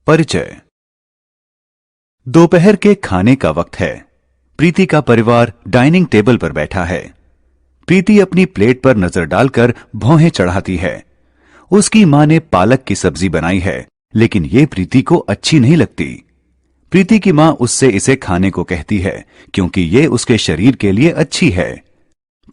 परिचय। दोपहर के खाने का वक्त है। प्रीति का परिवार डाइनिंग टेबल पर बैठा है। प्रीति अपनी प्लेट पर नजर डालकर भौहें चढ़ाती है। उसकी मां ने पालक की सब्जी बनाई है, लेकिन ये प्रीति को अच्छी नहीं लगती। प्रीति की मां उससे इसे खाने को कहती है क्योंकि ये उसके शरीर के लिए अच्छी है।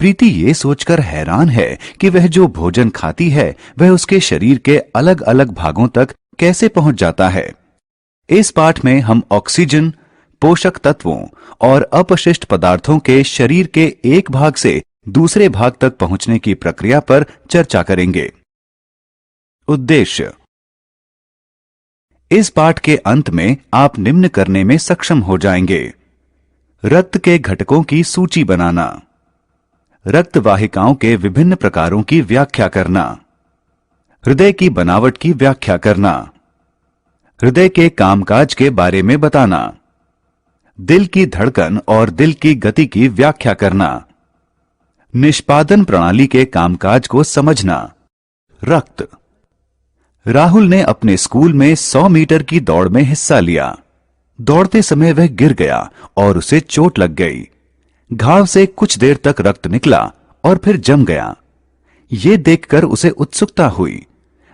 प्रीति ये सोचकर हैरान है कि वह जो भोजन खाती है वह उसके शरीर के अलग अलग भागों तक कैसे पहुंच जाता है। इस पाठ में हम ऑक्सीजन, पोषक तत्वों और अपशिष्ट पदार्थों के शरीर के एक भाग से दूसरे भाग तक पहुंचने की प्रक्रिया पर चर्चा करेंगे। उद्देश्य। इस पाठ के अंत में आप निम्न करने में सक्षम हो जाएंगे। रक्त के घटकों की सूची बनाना, रक्त वाहिकाओं के विभिन्न प्रकारों की व्याख्या करना, हृदय की बनावट की व्याख्या करना, हृदय के कामकाज के बारे में बताना, दिल की धड़कन और दिल की गति की व्याख्या करना, निष्पादन प्रणाली के कामकाज को समझना। रक्त। राहुल ने अपने स्कूल में 100 मीटर की दौड़ में हिस्सा लिया। दौड़ते समय वह गिर गया और उसे चोट लग गई। घाव से कुछ देर तक रक्त निकला और फिर जम गया। ये देखकर उसे उत्सुकता हुई।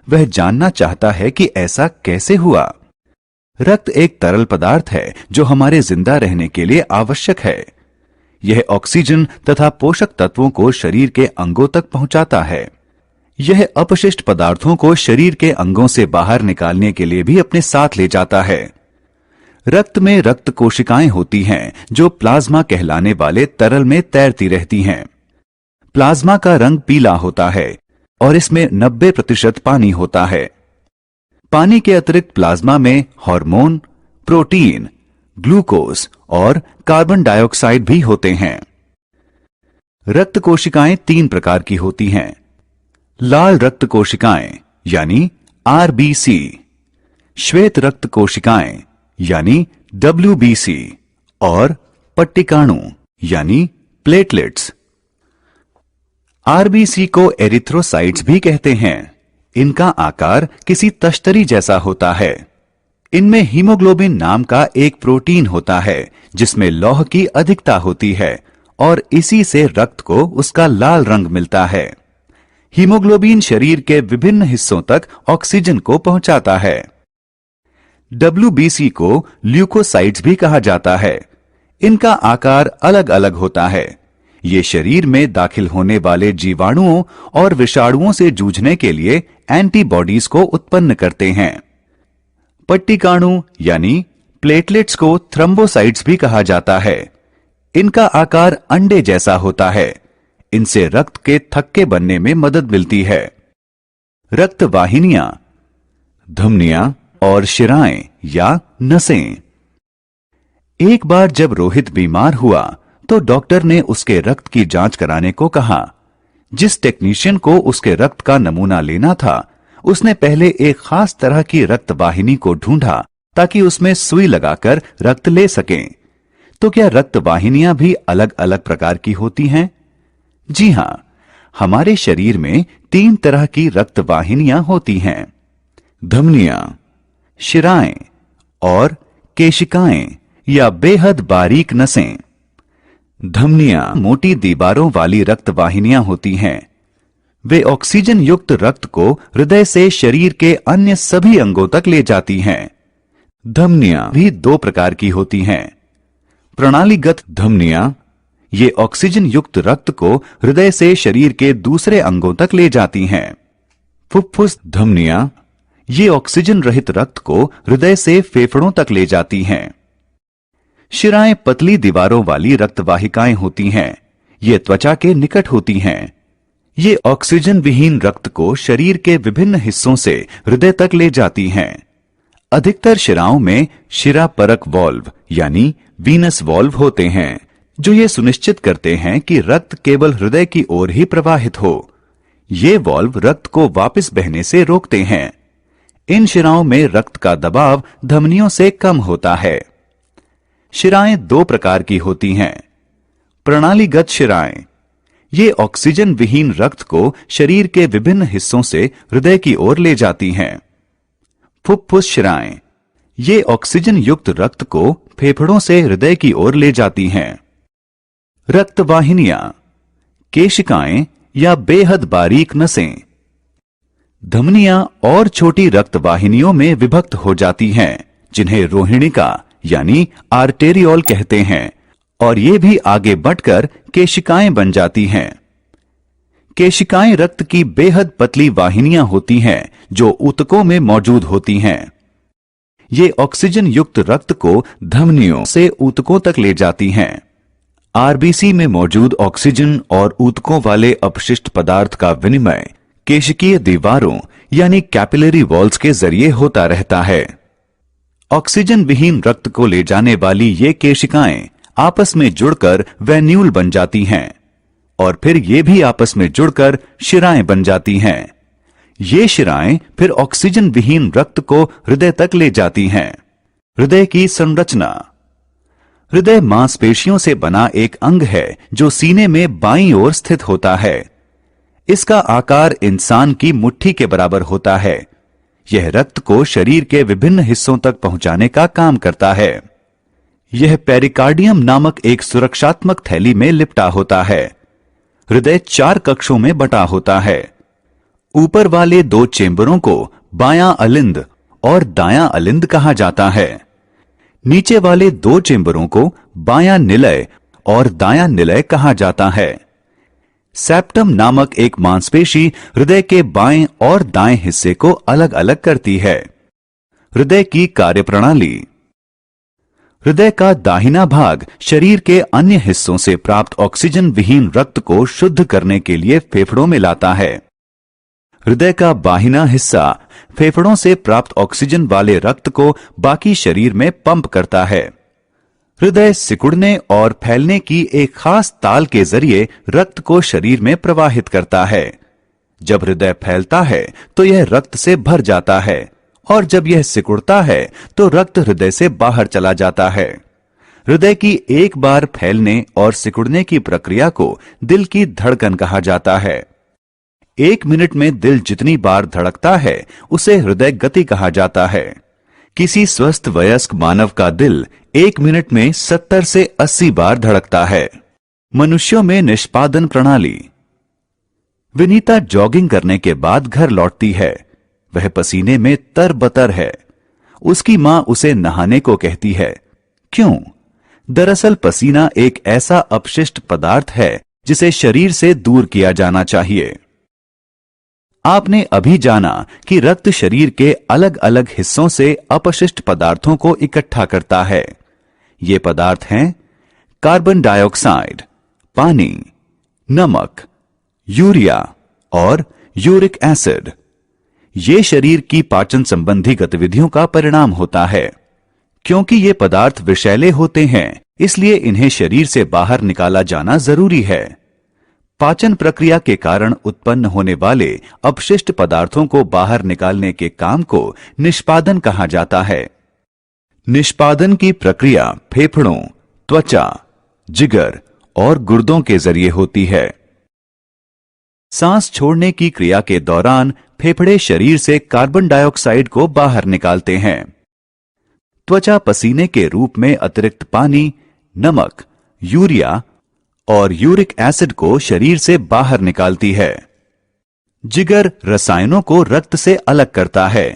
वह जानना चाहता है कि ऐसा कैसे हुआ। रक्त एक तरल पदार्थ है जो हमारे जिंदा रहने के लिए आवश्यक है। यह ऑक्सीजन तथा पोषक तत्वों को शरीर के अंगों तक पहुंचाता है। यह अपशिष्ट पदार्थों को शरीर के अंगों से बाहर निकालने के लिए भी अपने साथ ले जाता है। रक्त में रक्त कोशिकाएं होती हैं जो प्लाज्मा कहलाने वाले तरल में तैरती रहती हैं। प्लाज्मा का रंग पीला होता है और इसमें 90% पानी होता है। पानी के अतिरिक्त प्लाज्मा में हार्मोन, प्रोटीन, ग्लूकोज और कार्बन डाइऑक्साइड भी होते हैं। रक्त कोशिकाएं 3 प्रकार की होती हैं। लाल रक्त कोशिकाएं यानी आरबीसी, श्वेत रक्त कोशिकाएं यानी डब्ल्यूबीसी और पट्टिकाणु यानी प्लेटलेट्स। आरबीसी को एरिथ्रोसाइट्स भी कहते हैं। इनका आकार किसी तश्तरी जैसा होता है। इनमें हीमोग्लोबिन नाम का एक प्रोटीन होता है जिसमें लौह की अधिकता होती है और इसी से रक्त को उसका लाल रंग मिलता है। हीमोग्लोबिन शरीर के विभिन्न हिस्सों तक ऑक्सीजन को पहुंचाता है। डब्ल्यूबीसी को ल्यूकोसाइट्स भी कहा जाता है। इनका आकार अलग अलग होता है। ये शरीर में दाखिल होने वाले जीवाणुओं और विषाणुओं से जूझने के लिए एंटीबॉडीज को उत्पन्न करते हैं। पट्टिकाणु यानी प्लेटलेट्स को थ्रोम्बोसाइट्स भी कहा जाता है। इनका आकार अंडे जैसा होता है। इनसे रक्त के थक्के बनने में मदद मिलती है। रक्त वाहिनियां, धमनियां और शिराएं या नसें। एक बार जब रोहित बीमार हुआ तो डॉक्टर ने उसके रक्त की जांच कराने को कहा। जिस टेक्नीशियन को उसके रक्त का नमूना लेना था उसने पहले एक खास तरह की रक्त वाहिनी को ढूंढा ताकि उसमें सुई लगाकर रक्त ले सकें। तो क्या रक्त वाहिनियां भी अलग अलग प्रकार की होती हैं? जी हां, हमारे शरीर में 3 तरह की रक्त वाहिनियां होती हैं। धमनियां, शिराएं और केशिकाएं या बेहद बारीक नसें। धमनियां मोटी दीवारों वाली रक्त वाहिनियां होती हैं। वे ऑक्सीजन युक्त रक्त को हृदय से शरीर के अन्य सभी अंगों तक ले जाती हैं। धमनियां भी 2 प्रकार की होती हैं। प्रणालीगत धमनियां, ये ऑक्सीजन युक्त रक्त को हृदय से शरीर के दूसरे अंगों तक ले जाती हैं। फुफ्फुस धमनियां, ये ऑक्सीजन रहित रक्त को हृदय से फेफड़ों तक ले जाती हैं। शिराएं पतली दीवारों वाली रक्तवाहिकाएं होती हैं। ये त्वचा के निकट होती हैं। ये ऑक्सीजन विहीन रक्त को शरीर के विभिन्न हिस्सों से हृदय तक ले जाती हैं। अधिकतर शिराओं में शिरा परक वाल्व यानी वीनस वाल्व होते हैं जो ये सुनिश्चित करते हैं कि रक्त केवल हृदय की ओर ही प्रवाहित हो। ये वाल्व रक्त को वापस बहने से रोकते हैं। इन शिराओं में रक्त का दबाव धमनियों से कम होता है। शिराएं 2 प्रकार की होती हैं। प्रणालीगत शिराएं, ये ऑक्सीजन विहीन रक्त को शरीर के विभिन्न हिस्सों से हृदय की ओर ले जाती हैं। फुफ्फुस शिराएं, ये ऑक्सीजन युक्त रक्त को फेफड़ों से हृदय की ओर ले जाती हैं। रक्तवाहिनियां, केशिकाएं या बेहद बारीक नसें, धमनियां और छोटी रक्तवाहिनियों में विभक्त हो जाती हैं, जिन्हें रोहिणिका यानी आर्टेरियोल कहते हैं, और ये भी आगे बढ़कर केशिकाएं बन जाती हैं। केशिकाएं रक्त की बेहद पतली वाहिनियां होती हैं जो ऊतकों में मौजूद होती हैं। ये ऑक्सीजन युक्त रक्त को धमनियों से ऊतकों तक ले जाती हैं। आरबीसी में मौजूद ऑक्सीजन और ऊतकों वाले अपशिष्ट पदार्थ का विनिमय केशिकीय दीवारों यानी कैपिलरी वॉल्स के जरिए होता रहता है। ऑक्सीजन विहीन रक्त को ले जाने वाली ये केशिकाएं आपस में जुड़कर वेन्यूल बन जाती हैं और फिर ये भी आपस में जुड़कर शिराएं बन जाती हैं। ये शिराएं फिर ऑक्सीजन विहीन रक्त को हृदय तक ले जाती हैं। हृदय की संरचना। हृदय मांसपेशियों से बना एक अंग है जो सीने में बाईं ओर स्थित होता है। इसका आकार इंसान की मुट्ठी के बराबर होता है। यह रक्त को शरीर के विभिन्न हिस्सों तक पहुंचाने का काम करता है। यह पेरिकार्डियम नामक एक सुरक्षात्मक थैली में लिपटा होता है। हृदय 4 कक्षों में बटा होता है। ऊपर वाले 2 चेंबरों को बायां अलिंद और दायां अलिंद कहा जाता है। नीचे वाले 2 चेंबरों को बायां निलय और दायां निलय कहा जाता है। सेप्टम नामक एक मांसपेशी हृदय के बाएं और दाएं हिस्से को अलग अलग करती है। हृदय की कार्यप्रणाली। हृदय का दाहिना भाग शरीर के अन्य हिस्सों से प्राप्त ऑक्सीजन विहीन रक्त को शुद्ध करने के लिए फेफड़ों में लाता है। हृदय का बाहिना हिस्सा फेफड़ों से प्राप्त ऑक्सीजन वाले रक्त को बाकी शरीर में पंप करता है। हृदय सिकुड़ने और फैलने की एक खास ताल के जरिए रक्त को शरीर में प्रवाहित करता है। जब हृदय फैलता है तो यह रक्त से भर जाता है और जब यह सिकुड़ता है तो रक्त हृदय से बाहर चला जाता है। हृदय की एक बार फैलने और सिकुड़ने की प्रक्रिया को दिल की धड़कन कहा जाता है। 1 मिनट में दिल जितनी बार धड़कता है उसे हृदय गति कहा जाता है। किसी स्वस्थ वयस्क मानव का दिल 1 मिनट में 70 से 80 बार धड़कता है। मनुष्यों में निष्पादन प्रणाली। विनीता जॉगिंग करने के बाद घर लौटती है। वह पसीने में तरबतर है। उसकी मां उसे नहाने को कहती है। क्यों? दरअसल पसीना एक ऐसा अपशिष्ट पदार्थ है जिसे शरीर से दूर किया जाना चाहिए। आपने अभी जाना कि रक्त शरीर के अलग अलग हिस्सों से अपशिष्ट पदार्थों को इकट्ठा करता है। ये पदार्थ हैं कार्बन डाइऑक्साइड, पानी, नमक, यूरिया और यूरिक एसिड। ये शरीर की पाचन संबंधी गतिविधियों का परिणाम होता है। क्योंकि ये पदार्थ विषैले होते हैं, इसलिए इन्हें शरीर से बाहर निकाला जाना जरूरी है। पाचन प्रक्रिया के कारण उत्पन्न होने वाले अपशिष्ट पदार्थों को बाहर निकालने के काम को निष्पादन कहा जाता है। निष्पादन की प्रक्रिया फेफड़ों, त्वचा, जिगर और गुर्दों के जरिए होती है। सांस छोड़ने की क्रिया के दौरान फेफड़े शरीर से कार्बन डाइऑक्साइड को बाहर निकालते हैं। त्वचा पसीने के रूप में अतिरिक्त पानी, नमक, यूरिया और यूरिक एसिड को शरीर से बाहर निकालती है। जिगर रसायनों को रक्त से अलग करता है।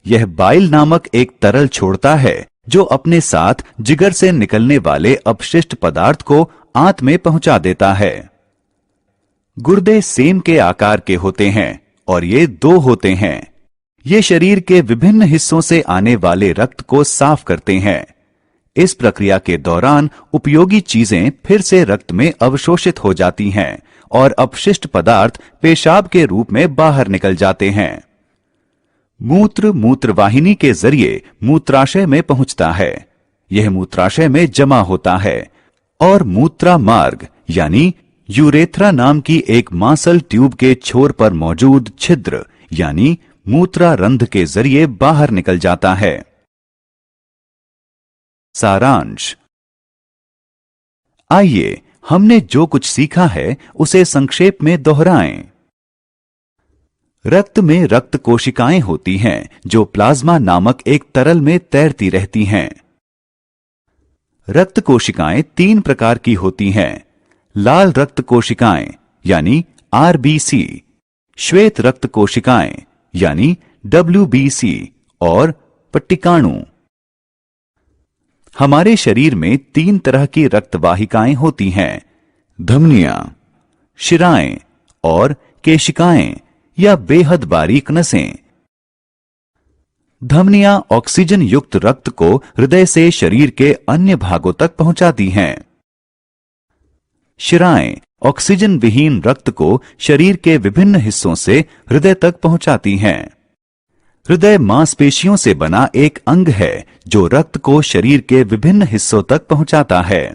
यह बाइल नामक एक तरल छोड़ता है जो अपने साथ जिगर से निकलने वाले अपशिष्ट पदार्थ को आंत में पहुंचा देता है। गुर्दे सेम के आकार के होते हैं और ये 2 होते हैं। ये शरीर के विभिन्न हिस्सों से आने वाले रक्त को साफ करते हैं। इस प्रक्रिया के दौरान उपयोगी चीजें फिर से रक्त में अवशोषित हो जाती हैं और अपशिष्ट पदार्थ पेशाब के रूप में बाहर निकल जाते हैं। मूत्र मूत्रवाहिनी के जरिए मूत्राशय में पहुंचता है। यह मूत्राशय में जमा होता है और मूत्रा मार्ग यानी यूरेथ्रा नाम की एक मांसल ट्यूब के छोर पर मौजूद छिद्र यानी मूत्रा रंध्र के जरिए बाहर निकल जाता है। सारांश। आइए हमने जो कुछ सीखा है उसे संक्षेप में दोहराएं। रक्त में रक्त कोशिकाएं होती हैं जो प्लाज्मा नामक एक तरल में तैरती रहती हैं। रक्त कोशिकाएं 3 प्रकार की होती हैं। लाल रक्त कोशिकाएं यानी आरबीसी, श्वेत रक्त कोशिकाएं यानी डब्ल्यूबीसी और पट्टिकाणु। हमारे शरीर में 3 तरह की रक्त वाहिकाएं होती हैं, धमनियां, शिराएं और केशिकाएं या बेहद बारीक नसें। धमनियां ऑक्सीजन युक्त रक्त को हृदय से शरीर के अन्य भागों तक पहुंचाती हैं। शिराएं ऑक्सीजन विहीन रक्त को शरीर के विभिन्न हिस्सों से हृदय तक पहुंचाती हैं। हृदय मांसपेशियों से बना एक अंग है जो रक्त को शरीर के विभिन्न हिस्सों तक पहुंचाता है।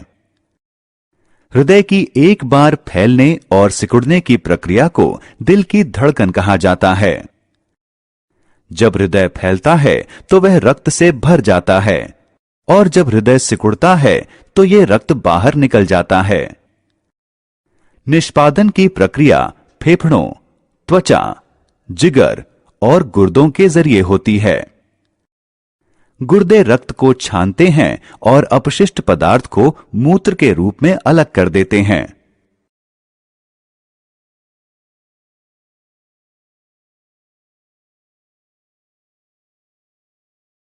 हृदय की एक बार फैलने और सिकुड़ने की प्रक्रिया को दिल की धड़कन कहा जाता है। जब हृदय फैलता है तो वह रक्त से भर जाता है और जब हृदय सिकुड़ता है तो यह रक्त बाहर निकल जाता है। निष्पादन की प्रक्रिया फेफड़ों, त्वचा, जिगर और गुर्दों के जरिए होती है। गुर्दे रक्त को छानते हैं और अपशिष्ट पदार्थ को मूत्र के रूप में अलग कर देते हैं।